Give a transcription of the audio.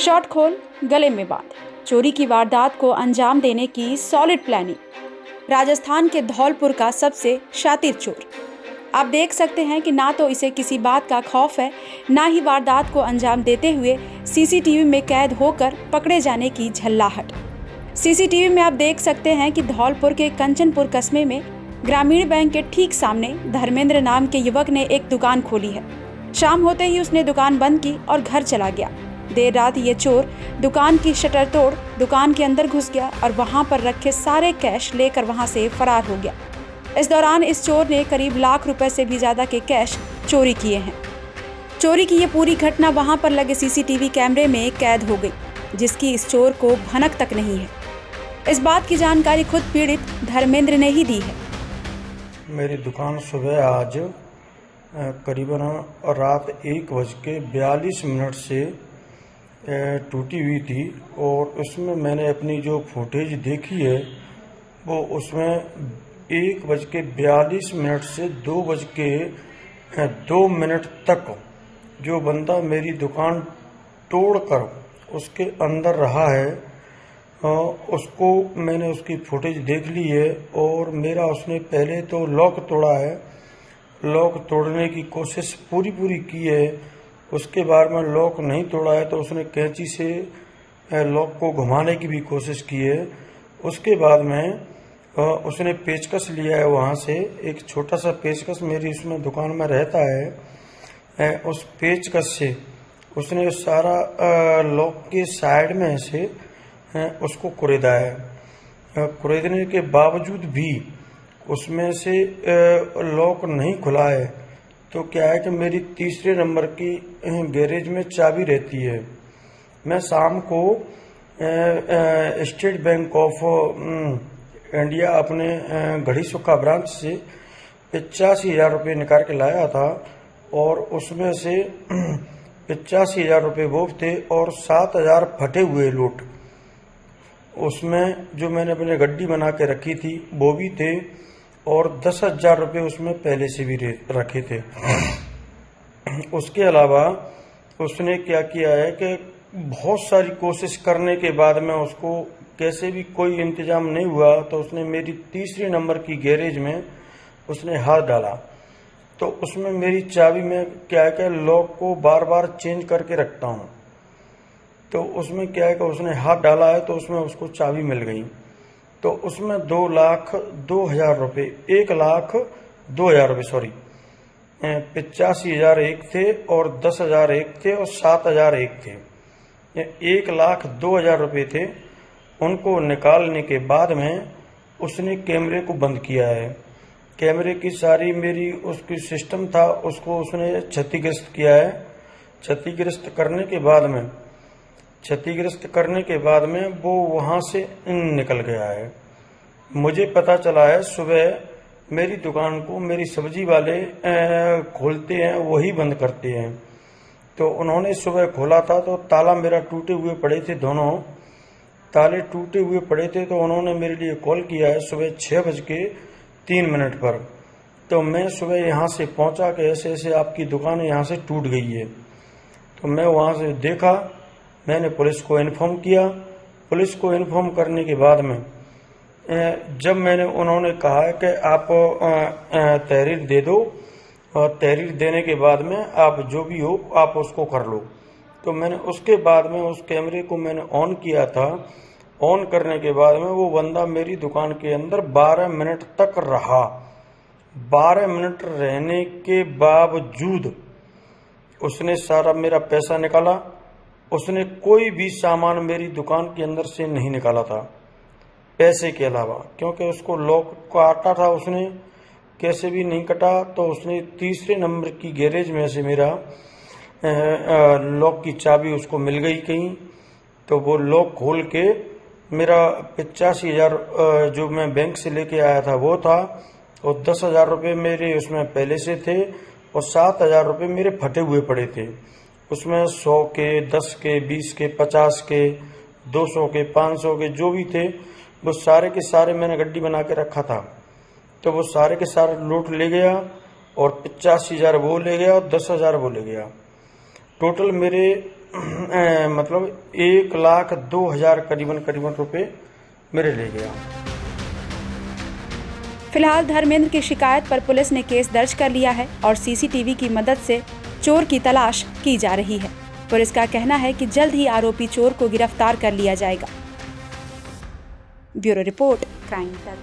Short खोल गले में बांध, चोरी की वारदात को अंजाम देने की सॉलिड प्लानिंग। राजस्थान के धौलपुर का सबसे शातिर चोर। आप देख सकते हैं कि ना तो इसे किसी बात का खौफ है, ना ही वारदात को अंजाम देते हुए सीसीटीवी में कैद होकर पकड़े जाने की झल्लाहट। सीसीटीवी में आप देख सकते हैं कि धौलपुर के कंचनपुर कस्बे में ग्रामीण बैंक के ठीक सामने धर्मेंद्र नाम के युवक ने एक दुकान खोली है। शाम होते ही उसने दुकान बंद की और घर चला गया। देर रात ये चोर दुकान की शटर तोड़ दुकान के अंदर घुस गया और वहां पर रखे सारे कैश लेकर वहां से फरार हो गया। इस दौरान इस चोर ने करीब लाख रुपए से भी ज्यादा के कैश चोरी किए हैं। चोरी की ये पूरी घटना वहां पर लगे सीसीटीवी कैमरे में कैद हो गई, जिसकी इस चोर को भनक तक नहीं है। इस बात की जानकारी खुद पीड़ित धर्मेंद्र ने ही दी है। मेरी दुकान सुबह आज करीबन रात 1:42 से टूटी हुई थी और उसमें मैंने अपनी जो फुटेज देखी है वो उसमें 1:42 से 2:02 तक जो बंदा मेरी दुकान तोड़कर उसके अंदर रहा है उसको मैंने उसकी फुटेज देख ली है। और मेरा उसने पहले तो लॉक तोड़ा है, लॉक तोड़ने की कोशिश पूरी की है। उसके बाद में लॉक नहीं तोड़ा है तो उसने कैंची से लॉक को घुमाने की भी कोशिश की है। उसके बाद में उसने पेचकस लिया है, वहाँ से एक छोटा सा पेचकस मेरी उसमें दुकान में रहता है, उस पेचकस से उसने सारा लॉक के साइड में से उसको कुरेदा है। कुरेदने के बावजूद भी उसमें से लॉक नहीं खुला है। तो क्या है कि मेरी तीसरे नंबर की गैरेज में चाबी रहती है। मैं शाम को स्टेट बैंक ऑफ इंडिया अपने घड़ी सुखा ब्रांच से 85,000 रुपये निकाल के लाया था और उसमें से 85,000 रुपये वो थे और 7,000 फटे हुए नोट उसमें जो मैंने अपने गड्डी बना के रखी थी वो भी थे और 10,000 रुपये उसमें पहले से भी रखे थे। उसके अलावा उसने क्या किया है कि बहुत सारी कोशिश करने के बाद में उसको कैसे भी कोई इंतजाम नहीं हुआ तो उसने मेरी तीसरे नंबर की गैरेज में उसने हाथ डाला। तो उसमें मेरी चाबी में क्या है कि लॉक को बार बार चेंज करके रखता हूँ। तो उसमें क्या है कि उसने हाथ डाला है तो उसमें उसको चाबी मिल गई। तो उसमें 2,02,000 रुपये 1,02,000 रुपये 85,000 एक थे और 10,000 एक थे और 7,000 एक थे। 1,02,000 रुपये थे। उनको निकालने के बाद में उसने कैमरे को बंद किया है। कैमरे की सारी मेरी उसकी सिस्टम था उसको उसने क्षतिग्रस्त किया है। क्षतिग्रस्त करने के बाद में वो वहां से निकल गया है। मुझे पता चला है सुबह मेरी दुकान को मेरी सब्जी वाले खोलते हैं, वही बंद करते हैं। तो उन्होंने सुबह खोला था तो ताला मेरा टूटे हुए पड़े थे, दोनों ताले टूटे हुए पड़े थे। तो उन्होंने मेरे लिए कॉल किया है सुबह 6:03 पर। तो मैं सुबह यहाँ से पहुँचा कि ऐसे ऐसे आपकी दुकान यहाँ से टूट गई है। तो मैं वहाँ से देखा, मैंने पुलिस को इन्फॉर्म किया। पुलिस को इन्फॉर्म करने के बाद में जब उन्होंने कहा है कि आप तहरीर दे दो और तहरीर देने के बाद में आप जो भी हो आप उसको कर लो। तो मैंने उसके बाद में उस कैमरे को मैंने ऑन किया था। ऑन करने के बाद में वो बंदा मेरी दुकान के अंदर 12 मिनट तक रहा। 12 मिनट रहने के बावजूद उसने सारा मेरा पैसा निकाला। उसने कोई भी सामान मेरी दुकान के अंदर से नहीं निकाला था पैसे के अलावा, क्योंकि उसको लॉक काटा था उसने, कैसे भी नहीं कटा। तो उसने तीसरे नंबर की गैरेज में से मेरा लॉक की चाबी उसको मिल गई कहीं। तो वो लॉक खोल के मेरा 85,000 जो मैं बैंक से लेके आया था वो था और 10,000 रुपये मेरे उसमें पहले से थे और 7,000 रुपये मेरे फटे हुए पड़े थे। उसमें 100 के, 10 के, 20 के, 50 के, 200 के, 500 के जो भी थे वो सारे के सारे मैंने गड्डी बना के रखा था। तो वो सारे के सारे लूट ले गया और 85,000 वो ले गया और 10,000 वो ले गया। टोटल मेरे मतलब 1,02,000 करीबन रुपए मेरे ले गया। फिलहाल धर्मेंद्र की शिकायत पर पुलिस ने केस दर्ज कर लिया है और सीसीटीवी की मदद से चोर की तलाश की जा रही है। पुलिस का कहना है कि जल्द ही आरोपी चोर को गिरफ्तार कर लिया जाएगा। ब्यूरो रिपोर्ट, क्राइम तक।